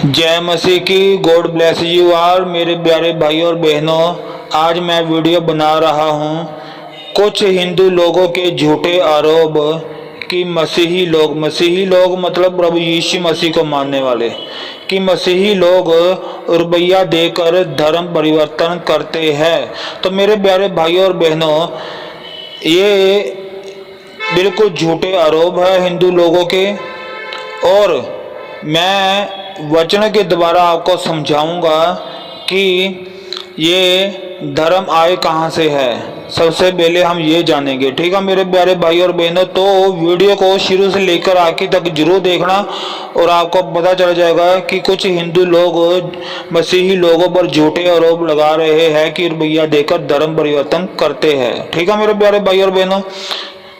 जय मसीह की। God bless you are मेरे प्यारे भाई और बहनों। आज मैं वीडियो बना रहा हूँ कुछ हिंदू लोगों के झूठे आरोप कि मसीही लोग मतलब प्रभु यीशु मसीह को मानने वाले कि मसीही लोग रुपया देकर धर्म परिवर्तन करते हैं। तो मेरे प्यारे भाई और बहनों, ये बिल्कुल झूठे आरोप है हिंदू लोगों के, और मैं वचन के द्वारा आपको समझाऊंगा कि ये धर्म आए कहाँ से है। सबसे पहले हम ये जानेंगे, ठीक है मेरे प्यारे भाई और बहनों। तो वीडियो को शुरू से लेकर आखिर तक जरूर देखना और आपको पता चल जाएगा कि कुछ हिंदू लोग मसीही लोगों पर झूठे आरोप लगा रहे हैं कि रुपया देकर धर्म परिवर्तन करते हैं। ठीक है मेरे प्यारे भाई और बहनों,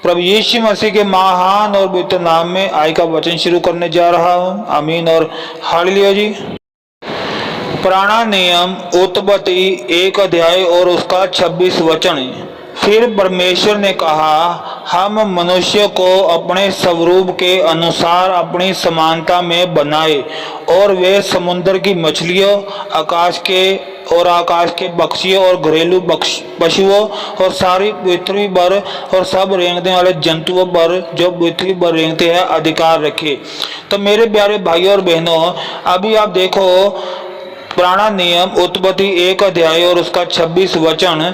प्रभु यीशु मसीह के महान और पवित्र नाम में आज का वचन शुरू करने जा रहा हूँ। आमीन और हालेलुया जी। पुराना नियम उत्पत्ति 1 अध्याय और उसका 26 वचन। फिर परमेश्वर ने कहा, हम मनुष्य को अपने स्वरूप के अनुसार अपनी समानता में बनाए और वे समुद्र की मछलियों, आकाश के पक्षियों और घरेलू पशुओं और सारी पृथ्वी पर और सब रेंगने वाले जंतुओं पर जो पृथ्वी पर रेंगते हैं अधिकार रखे। तो मेरे प्यारे भाई और बहनों, अभी आप देखो पुराना नियम उत्पत्ति 1 अध्याय और उसका 26 वचन।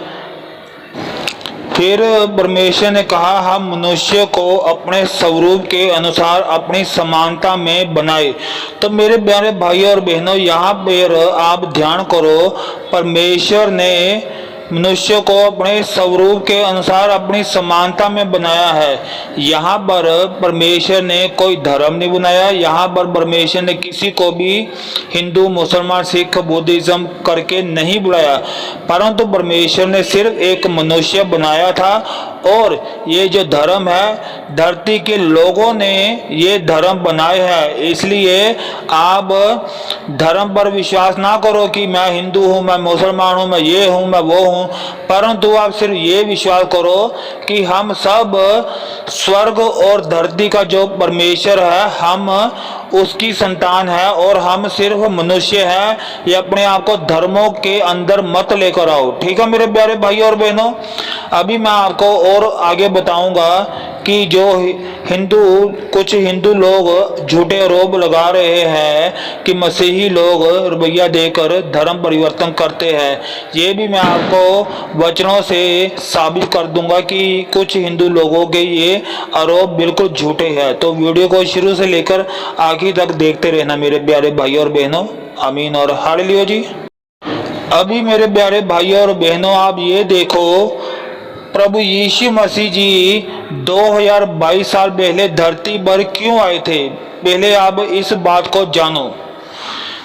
फिर परमेश्वर ने कहा, हम मनुष्य को अपने स्वरूप के अनुसार अपनी समानता में बनाए। तो मेरे प्यारे भाई और बहनों, यहाँ पर आप ध्यान करो, परमेश्वर ने मनुष्य को अपने स्वरूप के अनुसार अपनी समानता में बनाया है। यहाँ पर परमेश्वर ने कोई धर्म नहीं बनाया। यहाँ पर परमेश्वर ने किसी को भी हिंदू, मुसलमान, सिख, बुद्धिज्म करके नहीं बुलाया, परंतु परमेश्वर ने सिर्फ एक मनुष्य बनाया था। और ये जो धर्म है, धरती के लोगों ने ये धर्म बनाए है। इसलिए आप धर्म पर विश्वास ना करो कि मैं हिंदू हूँ, मैं मुसलमान हूँ, मैं ये हूँ, मैं वो हूँ, परंतु आप सिर्फ ये विश्वास करो कि हम सब स्वर्ग और धरती का जो परमेश्वर है, हम उसकी संतान है और हम सिर्फ मनुष्य हैं। ये अपने आप को धर्मों के अंदर मत लेकर आओ। ठीक है मेरे प्यारे भाई और बहनों, अभी मैं आपको और आगे बताऊंगा कि जो कुछ हिंदू लोग झूठे आरोप लगा रहे हैं कि मसीही लोग रुपया देकर धर्म परिवर्तन करते हैं। ये भी मैं आपको वचनों से साबित कर दूंगा कि कुछ हिंदू लोगों के ये आरोप बिल्कुल झूठे हैं। तो वीडियो को शुरू से लेकर आखिर तक देखते रहना मेरे प्यारे भाई और बहनों। आमीन और हालेलुया जी। अभी मेरे प्यारे भाई और बहनों, आप ये देखो, प्रभु यीशु मसीह जी 2022 साल पहले धरती पर क्यों आए थे। पहले आप इस बात को जानो।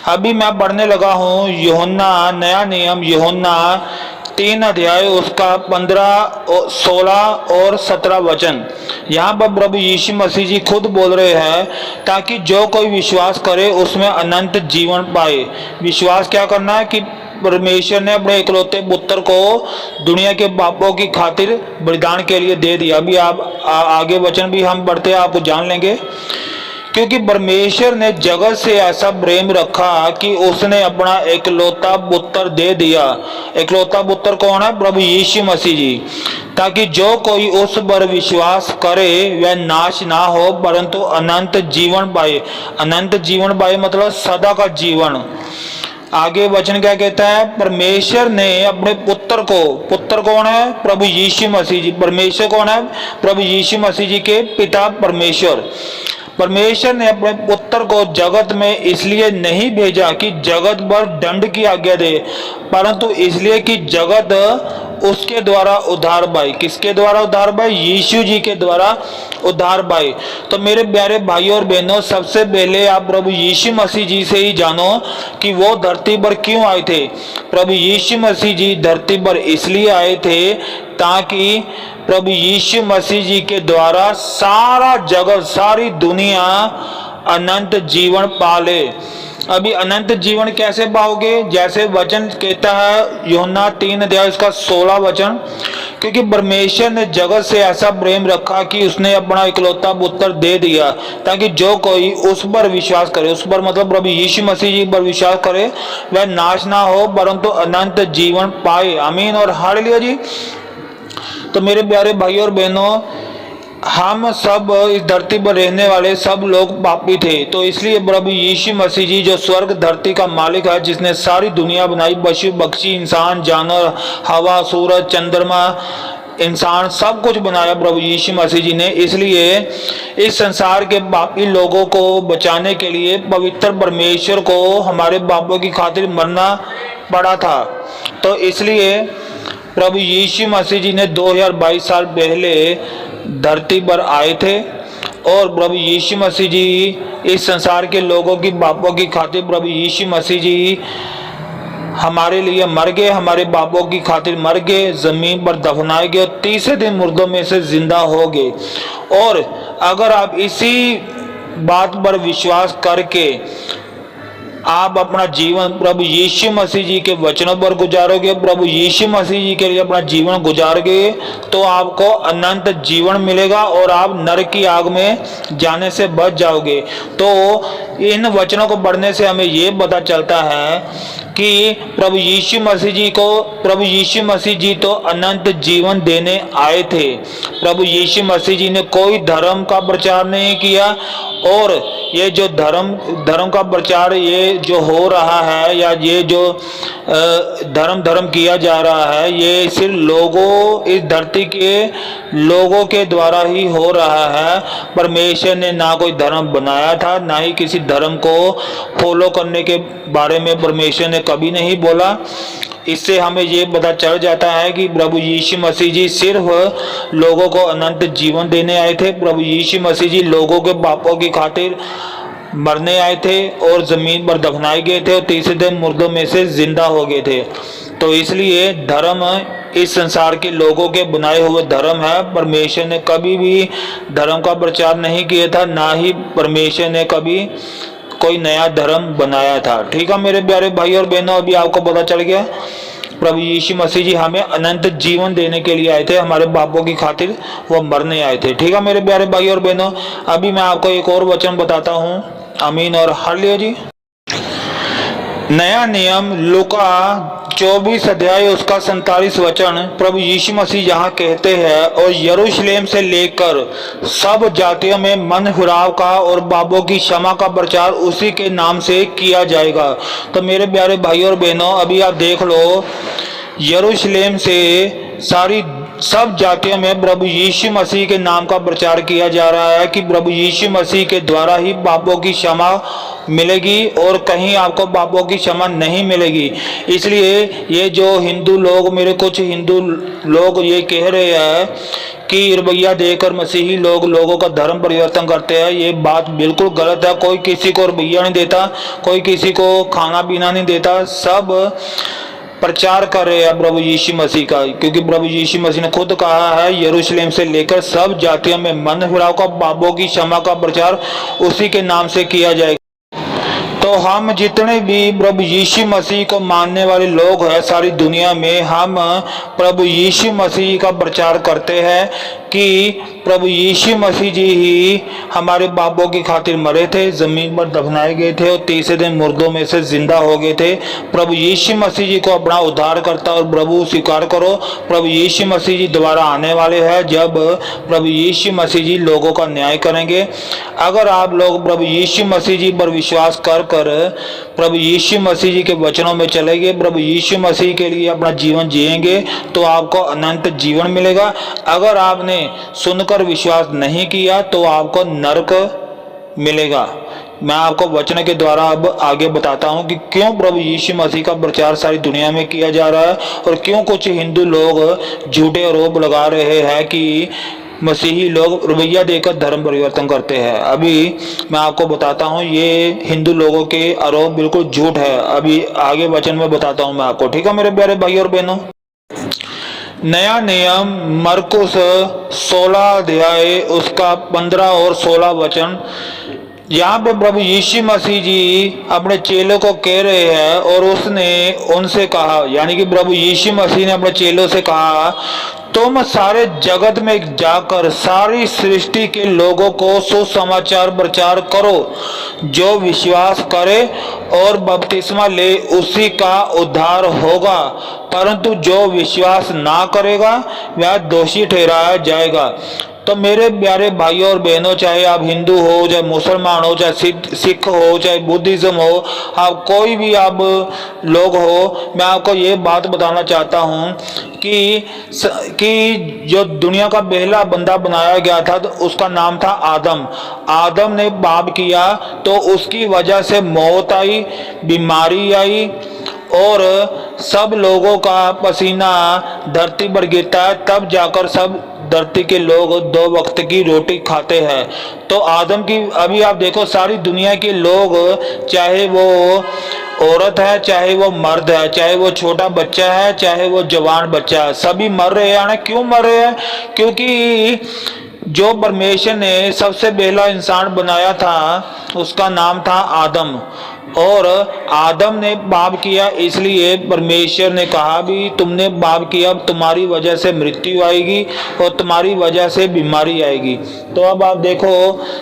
अभी मैं पढ़ने लगा हूँ यूहन्ना, नया नियम यूहन्ना 3 अध्याय उसका 15, 16 और 17 वचन। यहाँ पर प्रभु यीशु मसीह जी खुद बोल रहे हैं, ताकि जो कोई विश्वास करे उसमें अनंत जीवन पाए। विश्वास क्या करना है कि परमेश्वर ने अपने इकलौते पुत्र को दुनिया के पापों की खातिर बलिदान के लिए दे दिया। अभी आप आगे वचन भी हम पढ़ते आप जान लेंगे। क्योंकि परमेश्वर ने जगत से ऐसा प्रेम रखा कि उसने अपना इकलौता पुत्र दे दिया। इकलौता पुत्र कौन है? प्रभु यीशु मसीह जी। ताकि जो कोई उस पर विश्वास करे वह नाश ना हो परंतु अनंत जीवन पाए। अनंत जीवन पाए मतलब सदा का जीवन। आगे वचन क्या कहता है? परमेश्वर ने अपने पुत्र कौन है? प्रभु यीशु मसीह जी। परमेश्वर कौन है? प्रभु यीशु मसीह जी के पिता परमेश्वर। परमेश्वर ने अपने पुत्र को जगत में इसलिए नहीं भेजा कि जगत पर दंड की आज्ञा दे, परंतु इसलिए कि जगत उसके द्वारा उद्धार पाए। किसके द्वारा उद्धार पाए? यीशु जी के द्वारा उद्धार पाए। तो मेरे प्यारे भाई और बहनों, सबसे पहले आप प्रभु यीशु मसीह जी से ही जानो कि वो धरती पर क्यों आए थे। प्रभु यीशु मसीह जी धरती पर इसलिए आए थे ताकि प्रभु यीशु मसीह जी के द्वारा सारा जगत, सारी दुनिया अनंत जीवन पा ले। अभी अनंत जीवन कैसे पाओगे? जैसे वचन कहता है यूहन्ना 3 अध्याय उसका 16 वचन, क्योंकि परमेश्वर ने जगत से ऐसा प्रेम रखा कि उसने अपना इकलौता पुत्र दे दिया, ताकि जो कोई उस पर विश्वास करे, उस पर मतलब प्रभु यीशु मसीह जी पर विश्वास करे, वह नाश ना हो परंतु अनंत जीवन पाए। आमीन और हालेलुया जी। तो मेरे प्यारे भाइयों और बहनों, हम सब इस धरती पर रहने वाले सब लोग पापी थे, तो इसलिए प्रभु यीशु मसीह जी जो स्वर्ग धरती का मालिक है, जिसने सारी दुनिया बनाई, पशु पक्षी इंसान जानवर हवा सूरज चंद्रमा इंसान सब कुछ बनाया प्रभु यीशु मसीह जी ने, इसलिए इस संसार के पापी लोगों को बचाने के लिए पवित्र परमेश्वर को हमारे पापों की खातिर मरना पड़ा था। तो इसलिए प्रभु यीशु मसीह जी ने 2022 साल पहले धरती पर आए थे और प्रभु यीशु मसीह जी इस संसार के लोगों की पापों की खातिर प्रभु यीशु मसीह जी हमारे लिए मर गए, हमारे पापों की खातिर मर गए, जमीन पर दफनाए गए और तीसरे दिन मुर्दों में से जिंदा हो गए। और अगर आप इसी बात पर विश्वास करके आप अपना जीवन प्रभु यीशु मसीह जी के वचनों पर गुजारोगे, प्रभु यीशु मसीह जी के लिए अपना जीवन गुजारोगे, तो आपको अनंत जीवन मिलेगा और आप नरक की आग में जाने से बच जाओगे। तो इन वचनों को पढ़ने से हमें ये पता चलता है कि प्रभु यीशु मसीह जी तो अनंत जीवन देने आए थे। प्रभु यीशु मसीह जी ने कोई धर्म का प्रचार नहीं किया, और ये जो धर्म का प्रचार ये जो हो रहा है या ये जो धर्म किया जा रहा है, ये सिर्फ लोगों इस धरती के लोगों के द्वारा ही हो रहा है। परमेश्वर ने ना कोई धर्म बनाया था, ना ही किसी धर्म को फॉलो करने के बारे में परमेश्वर ने कभी नहीं बोला। इससे हमें ये पता चल जाता है कि प्रभु यीशु मसीह जी सिर्फ लोगों को अनंत जीवन देने आए थे। प्रभु यीशु मसीह जी लोगों के पापों की खातिर मरने आए थे और जमीन पर दफनाए गए थे और तीसरे दिन मुर्दों में से जिंदा हो गए थे। तो इसलिए धर्म इस संसार के लोगों के बनाए हुए धर्म है। परमेश्वर ने कभी भी धर्म का प्रचार नहीं किया था, ना ही परमेश्वर ने कभी कोई नया धर्म बनाया था। ठीक है मेरे प्यारे भाई और बहनों, अभी आपको पता चल गया प्रभु यीशु मसीह जी हमें अनंत जीवन देने के लिए आए थे, हमारे पापों की खातिर वो मरने आए थे। ठीक है मेरे प्यारे भाई और बहनों, अभी मैं आपको एक और वचन बताता हूँ। आमीन और हालेलुया जी। नया नियम लूका 24 अध्याय उसका 47 वचन, प्रभु यीशु मसीह यहाँ कहते हैं, और यरूशलेम से लेकर सब जातियों में मन फिराव का और पापों की क्षमा का प्रचार उसी के नाम से किया जाएगा। तो मेरे प्यारे भाई और बहनों, अभी आप देख लो, यरूशलेम से सब जातियों में प्रभु यीशु मसीह के नाम का प्रचार किया जा रहा है कि प्रभु यीशु मसीह के द्वारा ही पापों की क्षमा मिलेगी और कहीं आपको पापों की क्षमा नहीं मिलेगी। इसलिए ये जो हिंदू लोग, मेरे कुछ हिंदू लोग ये कह रहे हैं कि रुपया देकर मसीही लोगों का धर्म परिवर्तन करते हैं, ये बात बिल्कुल गलत है। कोई किसी को रुपया नहीं देता, कोई किसी को खाना पीना नहीं देता, सब प्रचार कर रहे हैं प्रभु यीशु मसीह का, क्योंकि प्रभु यीशु मसीह ने खुद कहा है यरूशलेम से लेकर सब जातियों में मन फिराव का, पापों की क्षमा का प्रचार उसी के नाम से किया जाएगा। तो हम जितने भी प्रभु यीशु मसीह को मानने वाले लोग हैं सारी दुनिया में, हम प्रभु यीशु मसीह का प्रचार करते हैं कि प्रभु यीशु मसीह जी ही हमारे पापों की खातिर मरे थे, जमीन पर दफनाए गए थे और तीसरे दिन मुर्दों में से जिंदा हो गए थे। प्रभु यीशु मसीह जी को अपना उद्धारकर्ता और प्रभु स्वीकार करो। प्रभु यीशु मसीह जी दोबारा आने वाले हैं, जब प्रभु यीशु मसीह जी लोगों का न्याय करेंगे। अगर आप लोग प्रभु यीशु मसीह जी पर विश्वास कर प्रभु यीशु मसीह जी के वचनों में चलेंगे, प्रभु यीशु मसीह के लिए अपना जीवन जिएंगे, तो आपको अनंत जीवन मिलेगा। अगर आपने सुनकर विश्वास नहीं किया तो आपको नरक मिलेगा। मैं आपको वचन के द्वारा अब आगे बताता हूं कि क्यों प्रभु यीशु मसीह का प्रचार सारी दुनिया में किया जा रहा है और क्यों कुछ हिंदू लोग झूठे आरोप लगा रहे हैं कि मसीही लोग रुपया देकर धर्म परिवर्तन करते हैं। अभी मैं आपको बताता हूँ ये हिंदू लोगों के आरोप बिल्कुल झूठ है। अभी आगे वचन में बताता हूँ मैं आपको। ठीक है मेरे प्यारे भाई और बहनों, नया नियम मरकुस 16 अध्याय उसका 15 और 16 वचन, यहाँ पे प्रभु यीशु मसीह जी अपने चेलों को कह रहे हैं और उसने उनसे कहा, यानी कि प्रभु यीशु मसीह ने अपने चेलों से कहा, तुम सारे जगत में जाकर सारी सृष्टि के लोगों को सुसमाचार प्रचार करो। जो विश्वास करे और बपतिस्मा ले उसी का उद्धार होगा, परंतु जो विश्वास ना करेगा वह दोषी ठहराया जाएगा। तो मेरे प्यारे भाइयों और बहनों, चाहे आप हिंदू हो, चाहे मुसलमान हो, चाहे सिख हो, चाहे बुद्धिज्म हो, आप कोई भी आप लोग हो, मैं आपको ये बात बताना चाहता हूँ कि जो दुनिया का पहला बंदा बनाया गया था तो उसका नाम था आदम। आदम ने पाप किया तो उसकी वजह से मौत आई, बीमारी आई और सब लोगों का पसीना धरती पर गिरता है, तब जाकर सब धरती के लोग 2 वक्त की रोटी खाते हैं। तो आदम की अभी आप देखो, सारी दुनिया के लोग, चाहे वो औरत है, चाहे वो मर्द है, चाहे वो छोटा बच्चा है, चाहे वो जवान बच्चा है, सभी मर रहे हैं। क्यों मर रहे हैं? क्योंकि जो परमेश्वर ने सबसे पहला इंसान बनाया था उसका नाम था आदम, और आदम ने पाप किया, इसलिए परमेश्वर ने कहा भी तुमने पाप किया, अब तुम्हारी वजह से मृत्यु आएगी और तुम्हारी वजह से बीमारी आएगी। तो अब आप देखो,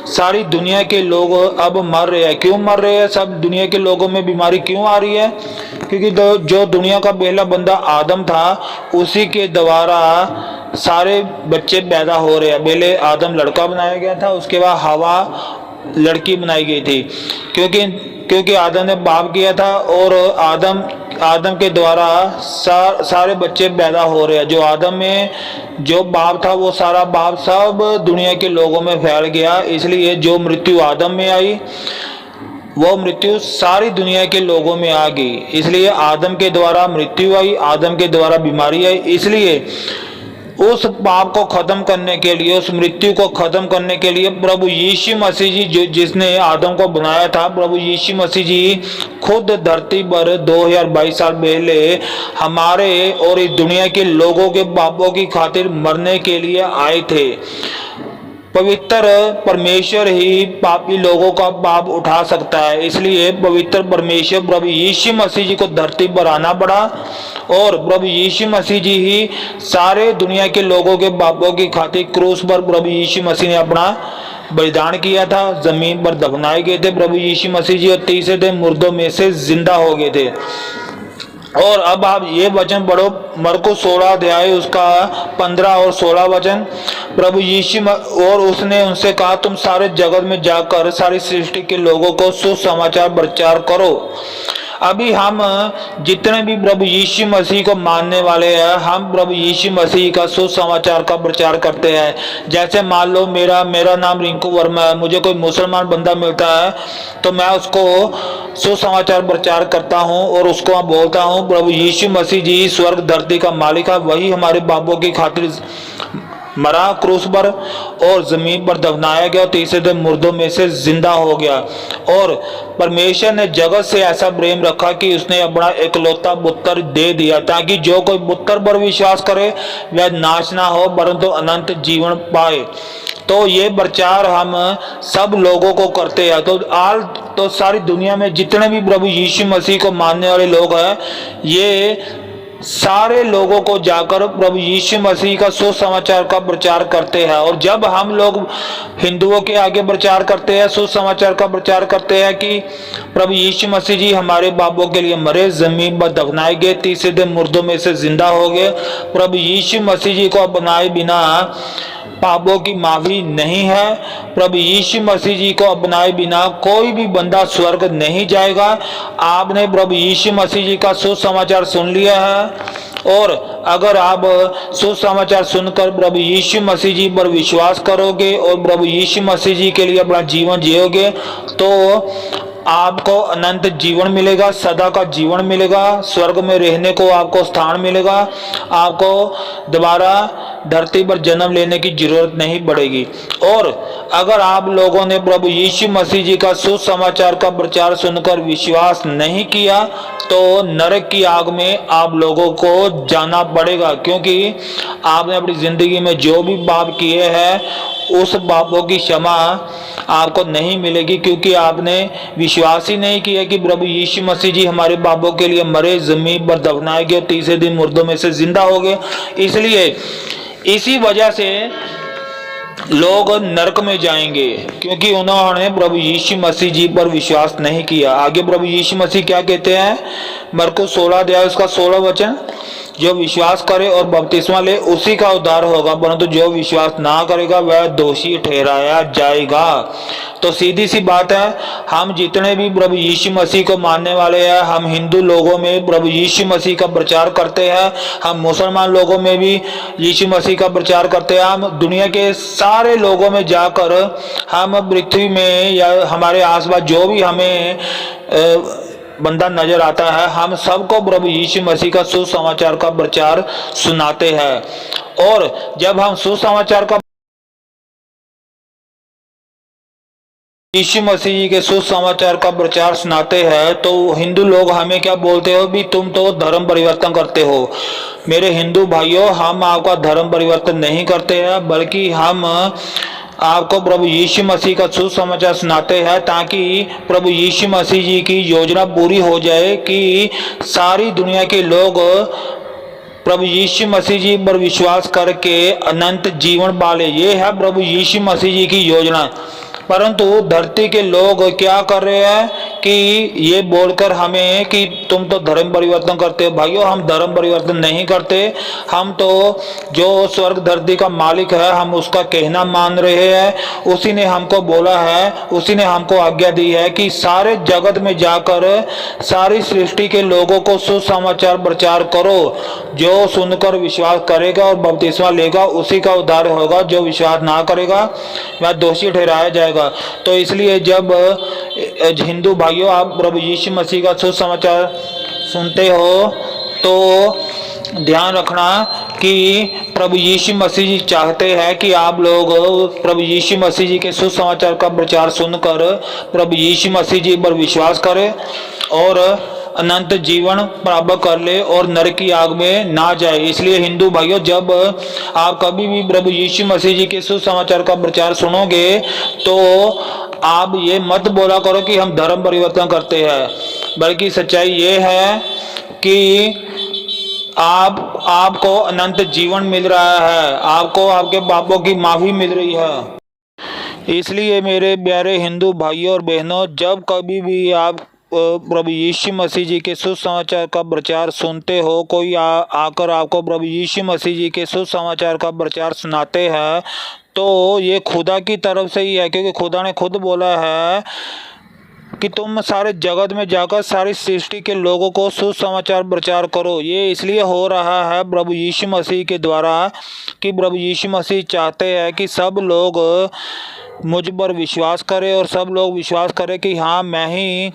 सारी दुनिया के लोग अब मर रहे हैं। क्यों मर रहे हैं? सब दुनिया के लोगों में बीमारी क्यों आ रही है? क्योंकि जो दुनिया का पहला बंदा आदम था उसी के द्वारा सारे बच्चे पैदा हो रहे हैं। पहले आदम लड़का बनाया गया था, उसके बाद हवा लड़की बनाई गई थी, क्योंकि आदम ने पाप किया था और आदम के द्वारा सारे बच्चे पैदा हो रहे हैं। जो आदम में जो पाप था वो सारा पाप सब दुनिया के लोगों में फैल गया, इसलिए जो मृत्यु आदम में आई वो मृत्यु सारी दुनिया के लोगों में आ गई। इसलिए आदम के द्वारा मृत्यु आई, आदम के द्वारा बीमारी आई। इसलिए उस पाप को खत्म करने के लिए, उस मृत्यु को खत्म करने के लिए प्रभु यीशु मसीह जी जिसने आदम को बनाया था, प्रभु यीशु मसीह जी खुद धरती पर 2022 साल पहले हमारे और इस दुनिया के लोगों के पापों की खातिर मरने के लिए आए थे। पवित्र परमेश्वर ही पापी लोगों का पाप उठा सकता है, इसलिए पवित्र परमेश्वर प्रभु यीशु मसीह जी को धरती पर आना पड़ा और प्रभु यीशु मसीह जी ही सारे दुनिया के लोगों के पापों की खातिर क्रूस पर प्रभु यीशु मसीह ने अपना बलिदान किया था। जमीन पर दफनाए गए थे प्रभु यीशु मसीह जी और तीसरे दिन मुर्दों में से जिंदा हो गए थे। और अब आप ये वचन पढ़ो, मरकुस 16 अध्याय उसका 15 और 16 वचन। प्रभु यीशु और उसने उनसे कहा, तुम सारे जगत में जाकर सारी सृष्टि के लोगों को सुसमाचार प्रचार करो। अभी हम जितने भी प्रभु यीशु मसीह को मानने वाले हैं, हम प्रभु यीशु मसीह का सुसमाचार का प्रचार करते हैं। जैसे मान लो मेरा नाम रिंकू वर्मा है, मुझे कोई मुसलमान बंदा मिलता है तो मैं उसको सुसमाचार प्रचार करता हूँ और उसको बोलता हूँ प्रभु यीशु मसीह जी स्वर्ग धरती का मालिक है, वही हमारे पापों की खातिर मरा क्रूस पर और जमीन पर दफनाया गया, तीसरे दिन मुर्दों में से जिंदा हो गया। और परमेश्वर ने जगत से ऐसा प्रेम रखा कि उसने अपना एकलौता पुत्र दे दिया, ताकि जो कोई पुत्र पर विश्वास करे वह नाश ना हो परंतु अनंत जीवन पाए। तो ये प्रचार हम सब लोगों को करते हैं। तो सारी दुनिया में जितने भी प्रभु यीशु मसीह को मानने वाले लोग हैं, ये सारे लोगों को जाकर प्रभु यीशु मसीह का सुसमाचार का प्रचार करते हैं। और जब हम लोग हिंदुओं के आगे प्रचार करते हैं, सुसमाचार का प्रचार करते हैं कि प्रभु यीशु मसीह जी हमारे पापों के लिए मरे, जमीन पर दफनाए गए, तीसरे दिन मुर्दों में से जिंदा हो गए, प्रभु यीशु मसीह जी को अपनाए बिना पापों की माफी नहीं है, प्रभु यीशु मसीह जी को अपनाए बिना कोई भी बंदा स्वर्ग नहीं जाएगा। आपने प्रभु यीशु मसीह जी का सुसमाचार सुन लिया है और अगर आप सुसमाचार सुनकर प्रभु यीशु मसीह जी पर विश्वास करोगे और प्रभु यीशु मसीह जी के लिए अपना जीवन जियोगे तो आपको अनंत जीवन मिलेगा, सदा का जीवन मिलेगा, स्वर्ग में रहने को आपको स्थान मिलेगा। आपको दोबारा धरती पर जन्म लेने की जरूरत नहीं पड़ेगी। और अगर आप लोगों ने प्रभु यीशु मसीह जी का सुसमाचार का प्रचार सुनकर विश्वास नहीं किया तो नरक की आग में आप लोगों को जाना पड़ेगा, क्योंकि आपने अपनी जिंदगी में जो भी पाप किए हैं उस पापों की क्षमा आपको नहीं मिलेगी, क्योंकि आपने विश्वास ही नहीं किया कि प्रभु यीशु मसीह जी हमारे पापों के लिए मरे, जमीन पर दफनाए गए, तीसरे दिन मुर्दों में से जिंदा हो गए। इसलिए इसी वजह से लोग नरक में जाएंगे, क्योंकि उन्होंने प्रभु यीशु मसीह जी पर विश्वास नहीं किया। आगे प्रभु यीशु मसीह क्या कहते हैं, मरकुस 16 अध्याय उसका 16 वचन, जो विश्वास करे और बपतिस्मा ले उसी का उद्धार होगा, परंतु जो विश्वास ना करेगा वह दोषी ठहराया जाएगा। तो सीधी सी बात है, हम जितने भी प्रभु यीशु मसीह को मानने वाले हैं, हम हिंदू लोगों में प्रभु यीशु मसीह का प्रचार करते हैं, हम मुसलमान लोगों में भी यीशु मसीह का प्रचार करते हैं, हम दुनिया के सारे लोगों में जाकर हम पृथ्वी में या हमारे आसपास जो भी हमें बंदा नजर आता है, हम सबको प्रभु यीशु मसीह का सुसमाचार का प्रचार सुनाते हैं। और जब हम सुसमाचार का यीशु मसीह जी के सुसमाचार का प्रचार सुनाते हैं तो हिंदू लोग हमें क्या बोलते हो, भी तुम तो धर्म परिवर्तन करते हो। मेरे हिंदू भाइयों, हम आपका धर्म परिवर्तन नहीं करते हैं, बल्कि हम आपको प्रभु यीशु मसीह का सुसमाचार सुनाते हैं, ताकि प्रभु यीशु मसीह जी की योजना पूरी हो जाए कि सारी दुनिया के लोग प्रभु यीशु मसीह जी पर विश्वास करके अनंत जीवन पाले। ये है प्रभु यीशु मसीह जी की योजना। परंतु धरती के लोग क्या कर रहे हैं कि ये बोलकर हमें कि तुम तो धर्म परिवर्तन करते हो। भाइयों, हम धर्म परिवर्तन नहीं करते, हम तो जो स्वर्ग धरती का मालिक है हम उसका कहना मान रहे हैं। उसी ने हमको बोला है, उसी ने हमको आज्ञा दी है कि सारे जगत में जाकर सारी सृष्टि के लोगों को सुसमाचार प्रचार करो। जो सुनकर विश्वास करेगा और बपतिस्मा लेगा उसी का उद्धार होगा, जो विश्वास ना करेगा वह दोषी ठहराया जाएगा। तो इसलिए जब हिंदू भाइयों आप प्रभु यीशु मसीह का सुसमाचार सुनते हो तो ध्यान रखना कि प्रभु यीशु मसीह जी चाहते हैं कि आप लोग प्रभु यीशु मसीह जी के सुसमाचार का प्रचार सुनकर प्रभु यीशु मसीह जी पर विश्वास करें और अनंत जीवन प्राप्त कर ले और नरक की आग में ना जाए। इसलिए हिंदू भाइयों, जब आप कभी भी प्रभु यीशु मसीह जी के सुसमाचार का प्रचार सुनोगे तो आप ये मत बोला करो कि हम धर्म परिवर्तन करते हैं, बल्कि सच्चाई ये है कि आपको अनंत जीवन मिल रहा है, आपको आपके पापों की माफी मिल रही है। इसलिए मेरे प्यारे हिंदू भाइयों और बहनों, जब कभी भी आप प्रभु यीशु मसीह जी के सुसमाचार का प्रचार सुनते हो, कोई आकर आपको प्रभु यीशु मसीह जी के सुसमाचार का प्रचार सुनाते हैं, तो ये खुदा की तरफ से ही है, क्योंकि खुदा ने खुद बोला है कि तुम सारे जगत में जाकर सारी सृष्टि के लोगों को सुसमाचार प्रचार करो। ये इसलिए हो रहा है प्रभु यीशु मसीह के द्वारा कि प्रभु यीशु मसीह चाहते हैं कि सब लोग मुझ पर विश्वास करें और सब लोग विश्वास करें कि हाँ, मैं ही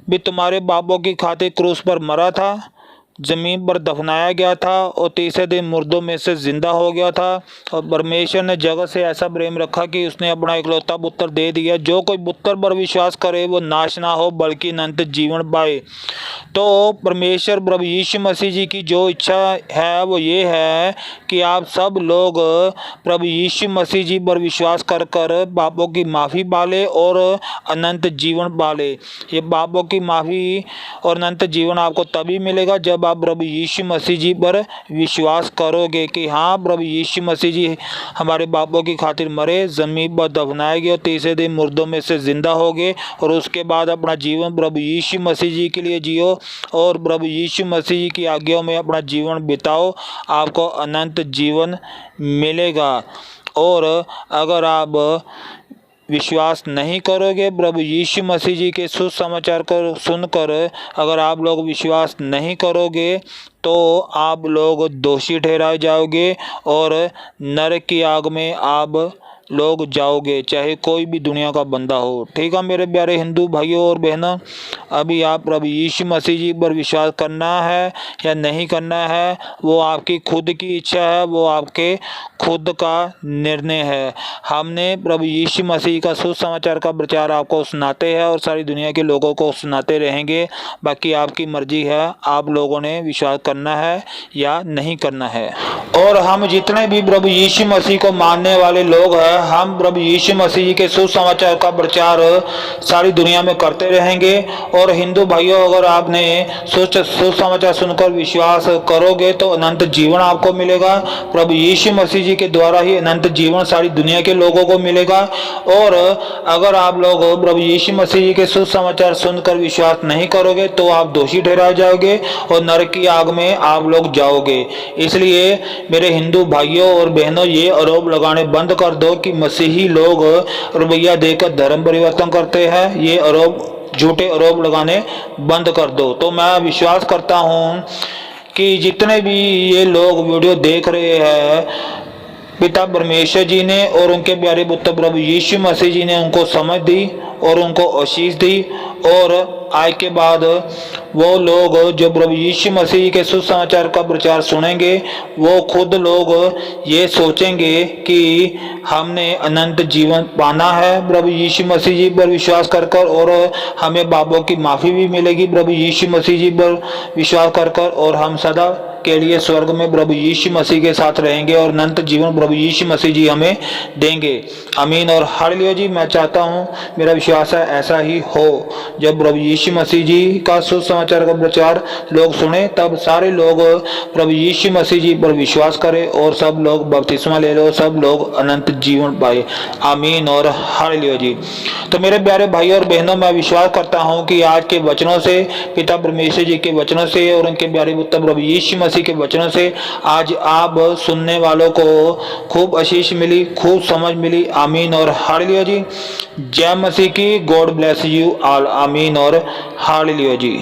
भी तुम्हारे पापों की खातिर क्रूस पर मरा था, ज़मीन पर दफनाया गया था और तीसरे दिन मुर्दों में से जिंदा हो गया था। और परमेश्वर ने जगत से ऐसा प्रेम रखा कि उसने अपना इकलौता पुत्र दे दिया, जो कोई पुत्र पर विश्वास करे वो नाश ना हो बल्कि अनंत जीवन पाए। तो परमेश्वर प्रभु यीशु मसीह जी की जो इच्छा है वो ये है कि आप सब लोग प्रभु यीशु मसीह जी पर विश्वास कर कर पापों की माफ़ी पाले और अनंत जीवन पाले। ये पापों की माफ़ी और अनंत जीवन आपको तभी मिलेगा जब आप प्रभु यीशु मसीह जी पर विश्वास करोगे कि हाँ, प्रभु यीशु मसीह जी हमारे पापों की खातिर मरे, ज़मीन पर दफनाए गए और तीसरे दिन मुर्दों में से जिंदा हो गए। और उसके बाद अपना जीवन प्रभु यीशु मसीह जी के लिए जियो और प्रभु यीशु मसीह जी की आज्ञाओं में अपना जीवन बिताओ, आपको अनंत जीवन मिलेगा। और अगर आप विश्वास नहीं करोगे प्रभु यीशु मसीह जी के सुसमाचार को सुनकर, अगर आप लोग विश्वास नहीं करोगे तो आप लोग दोषी ठहराए जाओगे और नरक की आग में आप लोग जाओगे, चाहे कोई भी दुनिया का बंदा हो। ठीक है मेरे प्यारे हिंदू भाइयों और बहनों, अभी आप प्रभु यीशु मसीह जी पर विश्वास करना है या नहीं करना है, वो आपकी खुद की इच्छा है, वो आपके खुद का निर्णय है। हमने प्रभु यीशु मसीह का सुसमाचार का प्रचार आपको सुनाते हैं और सारी दुनिया के लोगों को सुनाते रहेंगे। बाकी आपकी मर्जी है, आप लोगों ने विश्वास करना है या नहीं करना है। और हम जितने भी प्रभु यीशु मसीह को मानने वाले लोग हैं, हम प्रभु यीशु मसीह जी के सुसमाचार का प्रचार सारी दुनिया में करते रहेंगे। और हिंदू भाइयों, अगर आपने सुसमाचार सुनकर विश्वास करोगे तो अनंत जीवन आपको मिलेगा। प्रभु यीशु मसीह जी के द्वारा ही अनंत जीवन सारी दुनिया के लोगों को मिलेगा। और अगर आप लोग प्रभु यीशु मसीह जी के सुसमाचार सुनकर विश्वास नहीं करोगे तो आप दोषी ठहराए जाओगे और नरक की आग में आप लोग जाओगे। इसलिए मेरे हिंदू भाइयों और बहनों, ये आरोप लगाने बंद कर दो कि मसीही लोग रुपया देकर धर्म परिवर्तन करते हैं। ये झूठे आरोप लगाने बंद कर दो। तो मैं विश्वास करता हूँ कि जितने भी ये लोग वीडियो देख रहे हैं, पिता परमेश्वर जी ने और उनके प्यारे पुत्र प्रभु यीशु मसीह जी ने उनको समझ दी और उनको आशीष दी। और आज के बाद वो लोग जो प्रभु यीशु मसीह के सुसमाचार का प्रचार सुनेंगे, वो खुद लोग ये सोचेंगे कि हमने अनंत जीवन पाना है प्रभु यीशु मसीह जी पर विश्वास कर और हमें पापों की माफ़ी भी मिलेगी प्रभु यीशु मसीह जी पर विश्वास कर और हम सदा के लिए स्वर्ग में प्रभु यीशु मसीह के साथ रहेंगे और अनंत जीवन प्रभु यीशु मसीह जी हमें देंगे। आमीन और हालेलुया जी। मैं चाहता हूँ, मेरा विश्वास है ऐसा ही हो। जब प्रभु यीशु मसीह जी का सुसमाचार का प्रचार लोग सुने, तब सारे लोग प्रभु यीशु मसीह जी पर विश्वास करें और सब लोग बपतिस्मा ले लो, सब लोग अनंत जीवन पाए। आमीन और हालेलुया जी। तो मेरे प्यारे भाइयों और बहनों, मैं विश्वास करता हूँ कि आज के वचनों से, पिता परमेश्वर जी के वचनों से और उनके प्यारे पुत्र प्रभु यीशु मसीह के वचनों से आज आप सुनने वालों को खूब आशीष मिली, खूब समझ मिली। आमीन और हालेलुया जी। जय मसीह की। God bless you all. आमीन और हालेलुया जी।